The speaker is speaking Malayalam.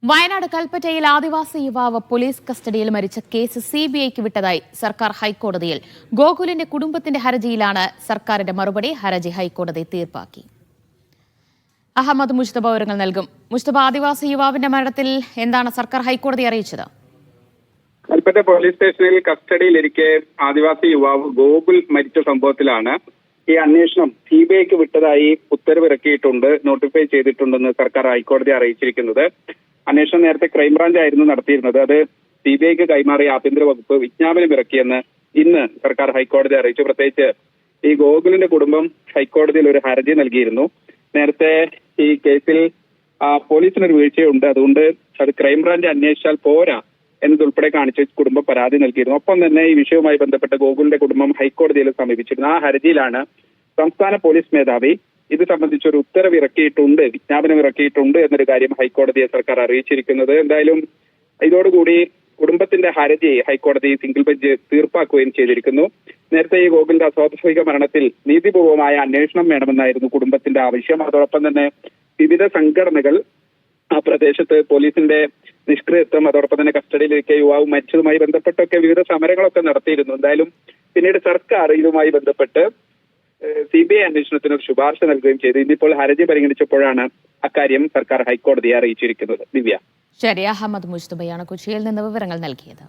വയനാട് കൽപ്പറ്റയിൽ ആദിവാസി യുവാവ് പോലീസ് കസ്റ്റഡിയിൽ മരിച്ച കേസ് സിബിഐക്ക് വിട്ടതായി സർക്കാർ ഹൈക്കോടതിയിൽ. ഗോകുലിന്റെ കുടുംബത്തിന്റെ ഹർജിയിലാണ് സർക്കാരിന്റെ മറുപടി. ഹർജി ഹൈക്കോടതി തീർപ്പാക്കി. അഹമ്മദ് മുസ്തഫ വിവരങ്ങൾ നൽകും. മുസ്തഫ, ആദിവാസി യുവാവിന്റെ മരണത്തിൽ എന്താണ് സർക്കാർ ഹൈക്കോടതി അറിയിച്ചത്? കൽപ്പറ്റ പോലീസ് സ്റ്റേഷനിൽ കസ്റ്റഡിയിലിരിക്കെ ആദിവാസി യുവാവ് ഗോകുൽ മരിച്ച സംഭവത്തിലാണ് ഈ അന്വേഷണം സിബിഐക്ക് വിട്ടതായി ഉത്തരവിറക്കിയിട്ടുണ്ട്, നോട്ടിഫൈ ചെയ്തിട്ടുണ്ടെന്ന് സർക്കാർ ഹൈക്കോടതി അറിയിച്ചിരിക്കുന്നത്. അന്വേഷണം നേരത്തെ ക്രൈംബ്രാഞ്ച് ആയിരുന്നു നടത്തിയിരുന്നത്. അത് സിബിഐക്ക് കൈമാറിയ ആഭ്യന്തര വകുപ്പ് വിജ്ഞാപനം ഇറക്കിയെന്ന് ഇന്ന് സർക്കാർ ഹൈക്കോടതി അറിയിച്ചു. പ്രത്യേകിച്ച് ഈ ഗോകുലിന്റെ കുടുംബം ഹൈക്കോടതിയിൽ ഒരു ഹർജി നൽകിയിരുന്നു. നേരത്തെ ഈ കേസിൽ പോലീസിനൊരു വീഴ്ചയുണ്ട്, അതുകൊണ്ട് അത് ക്രൈംബ്രാഞ്ച് അന്വേഷിച്ചാൽ പോരാ എന്നതുൾപ്പെടെ കാണിച്ച് കുടുംബം പരാതി നൽകിയിരുന്നു. ഒപ്പം തന്നെ ഈ വിഷയവുമായി ബന്ധപ്പെട്ട ഗോകുലിന്റെ കുടുംബം ഹൈക്കോടതിയിൽ സമീപിച്ചിരുന്നു. ആ ഹർജിയിലാണ് സംസ്ഥാന പോലീസ് മേധാവി ഇത് സംബന്ധിച്ചൊരു ഉത്തരവ് ഇറക്കിയിട്ടുണ്ട്, വിജ്ഞാപനം ഇറക്കിയിട്ടുണ്ട് എന്നൊരു കാര്യം ഹൈക്കോടതിയെ സർക്കാർ അറിയിച്ചിരിക്കുന്നത്. എന്തായാലും ഇതോടുകൂടി കുടുംബത്തിന്റെ ഹർജി ഹൈക്കോടതി സിംഗിൾ ബെഞ്ച് തീർപ്പാക്കുകയും ചെയ്തിരിക്കുന്നു. നേരത്തെ ഈ ഗോകുലിന്റെ അസ്വാഭാവിക മരണത്തിൽ നീതിപൂർവമായ അന്വേഷണം വേണമെന്നായിരുന്നു കുടുംബത്തിന്റെ ആവശ്യം. അതോടൊപ്പം തന്നെ വിവിധ സംഘടനകൾ ആ പ്രദേശത്ത് പോലീസിന്റെ നിഷ്ക്രിയത്വം, അതോടൊപ്പം തന്നെ കസ്റ്റഡിയിലിരിക്കെ യുവാവ് മരിച്ചതുമായി ബന്ധപ്പെട്ടൊക്കെ വിവിധ സമരങ്ങളൊക്കെ നടത്തിയിരുന്നു. എന്തായാലും പിന്നീട് സർക്കാർ ഇതുമായി ബന്ധപ്പെട്ട് സിബിഐ അന്വേഷണത്തിന് ഒരു ശുപാർശ നൽകുകയും ചെയ്തു. ഇന്നിപ്പോൾ ഹർജി പരിഗണിച്ചപ്പോഴാണ് അക്കാര്യം സർക്കാർ ഹൈക്കോടതിയെ അറിയിച്ചിരിക്കുന്നത്. ദിവ്യ. ശരി, അഹമ്മദ് മുസ്തഫയാണ് കൊച്ചിയിൽ നിന്ന് വിവരങ്ങൾ നൽകിയത്.